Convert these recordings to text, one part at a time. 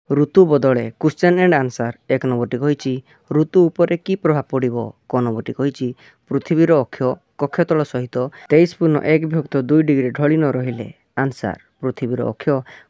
ऋतु बदले question and answer. एक नंबरटी कही ऋतु उपरे की प्रभाव पड़ो। क नंबरटी कही पृथ्वीर अक्ष कक्षतल सहित 23.1 डिग्री ढली न रहिले। आंसर पृथ्वीर अक्ष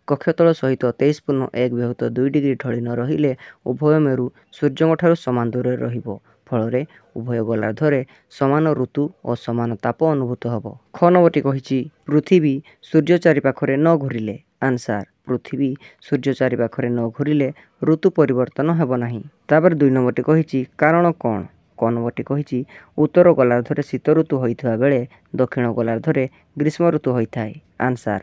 कक्षतल सहित 23.1 डिग्री ढली न रहिले उभय मेरु सूर्यठार समान दूर रहिबो। फल उभय गोलार्धरे समान ऋतु और समान ताप अनुभूत हब। ख नंबरटी कही पृथ्वी सूर्य चारिपाखरे न घूरिले। आंसर पृथ्वी सूर्य चारिपाखरे न घूरिले ऋतु परिवर्तन हेब नाही। तापर 2 नंबरटी कही कारण कौन। क नंबरटी कही उत्तर गोलार्धरे शीत ऋतु होइथिबा बेले दक्षिण गोलार्धरे ग्रीष्म ऋतु होइथाय। आंसर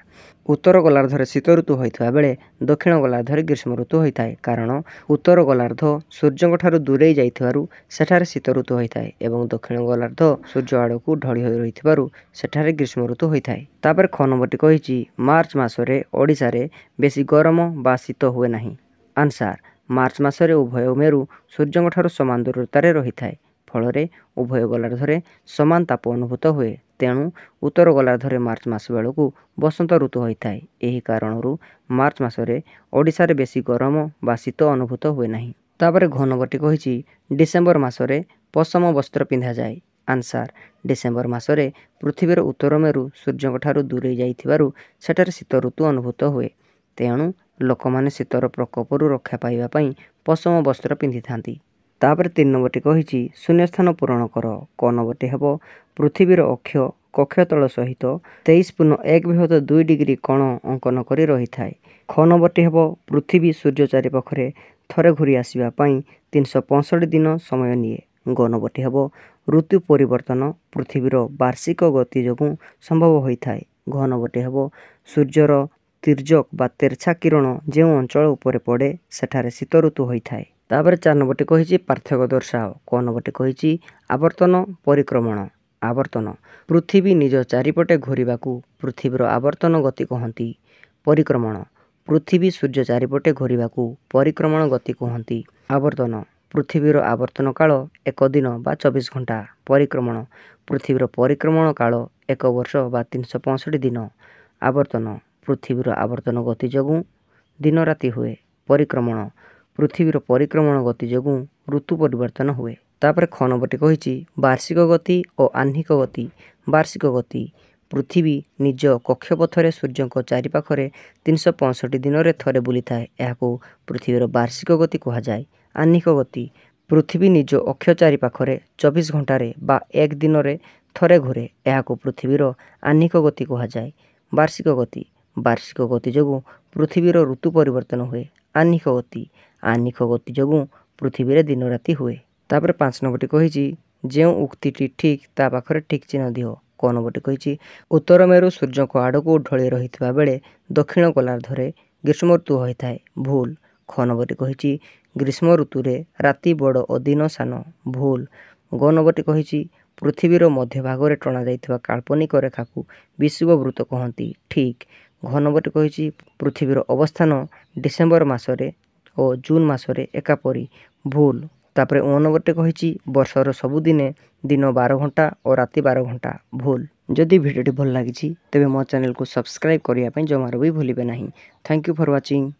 उत्तर गोलार्धरे शीत ऋतु होइथिबा बेले दक्षिण गोलार्धरे ग्रीष्म ऋतु होइथाय। कारण उत्तर गोलार्ध सूर्यठारु दूरेई जाइथिबारु सेठारे शीत ऋतु होइथाय एवं दक्षिण गोलार्ध सूर्य आड़कू ढली होई रहिथिबारु सेठारे ग्रीष्म ऋतु होइथाय। तापर ख नंबरटी कही मार्च मासरे ओडिशा रे बेसी गरम बा शीत हुए नाही। आंसर मार्च मासरे उभय मेरु सूर्यठारु समान दूरतारे रहिथाय। फल उभय गोलार्धरे समान ताप अनुभूत हुए। तेणु उत्तर गोलार्धरे मार्च मास बेलू बसंत ऋतु होइथाय। एही कारणरू मार्च मासरे ओडिशा रे बेसी गरम बा शीत अनुभूत हुए नाही। तापर घ नंबरटी कही डिसेम्बर मासरे पशम वस्त्र पिंधा जाए। आंसर डिसेम्बर मासरे पृथ्वीर उत्तर मेरु सूर्यठारु दूरेई जाइथिबारु सेठारे शीत ऋतु अनुभूत हुए। तेणु लोकमाने शीतर प्रकोपरू रक्षा पाइबा पई पशम वस्त्र पिंधि थांती। तापर 3 नंबरटी कही शून्यस्थान पूरण कर। क नंबरटी हेब पृथ्वीर अक्ष कक्षतल सहित 23.1 डिग्री कोण अंकन करी रही थाए। ख नंबरटी हेब पृथ्वी सूर्य चारिपाखरे थरे घूरी आसिबा पई 365 दिन समय निए। ग नंबरटी हेब ऋतु परिवर्तन पृथ्वीर वार्षिक गति जोगु संभव होइथाय। घ नंबरटी हेब सूर्यर तिर्यक बा तेरछा किरण जो अंचल उपरे पड़े सेठारे शीत ऋतु होइथाय। तापर 4 नंबरटी कही पार्थक्य दर्शाओ। क नंबरटी कही आवर्तन परिक्रमण। आवर्तन पृथ्वी निज चारिपटे घूरिबाकू पृथ्वीर आवर्तन गति कहती। परिक्रमण पृथ्वी सूर्य चारिपटे घूरिबाकू परिक्रमण गति कहती। आवर्तन पृथ्वीर आवर्तन काल 1 दिन बा 24 घंटा। परिक्रमण पृथ्वीर परिक्रमण काल 1 वर्ष बा 365 दिन। आवर्तन पृथ्वीर आवर्तन गति जोगु दिन राति हुए। परिक्रमण पृथ्वीर परिक्रमण गति जोगु ऋतु परिवर्तन हुए। तापर ख नंबरटी कही वार्षिक गति और आह्निक गति। वार्षिक गति पृथ्वी निज कक्षपथरे सूर्य चारिपाखरे 365 दिन रे थरे बुली थाए। एहाकू पृथ्वीर वार्षिक गति कहा जाए। आह्निक गति पृथ्वी निज अक्ष चारिपाखरे 24 घंटे बा 1 दिन रे थरे घूरे। एहाकू पृथ्वीर आह्निक गति कहा जाए। वार्षिक गति वार्षिक गति जोगु पृथ्वीर ऋतु परिवर्तन हुए। आह्निक गति आह्निक गति जोगु पृथ्वी रे दिन राति हुए। तापर 5 नंबरटी कही जो उक्तिटी ठीक ता पाखरे ठीक चिन्ह दियो। क नंबरटी कही उत्तर मेरु सूर्य को आड़कू ढली रहिथिबा बेले दक्षिण गोलार्धरे ग्रीष्म ऋतु होइथाय। भूल। ख नंबरटी कही ग्रीष्म ऋतु रे राति बड़ और दिन सान। भूल। ग नंबरटी कही पृथ्वीर मध्य भागरे टणा जाइथिबा काल्पनिक रेखा को विषुववृत्त कहती। ठीक। घ नंबरटी कही पृथ्वीर अवस्थान डिसेम्बर मासरे और जून मासरे एकापरी। भूल। तापर 9 नंबरटे कही वर्षर सबुदिने दिन 12 घंटा और राति 12 घंटा। भूल। जदि भिडियोटी भल लगी तेबे मो चैनल को सब्सक्राइब करने जमार भी भूलिबे नहीं। Thank you for watching.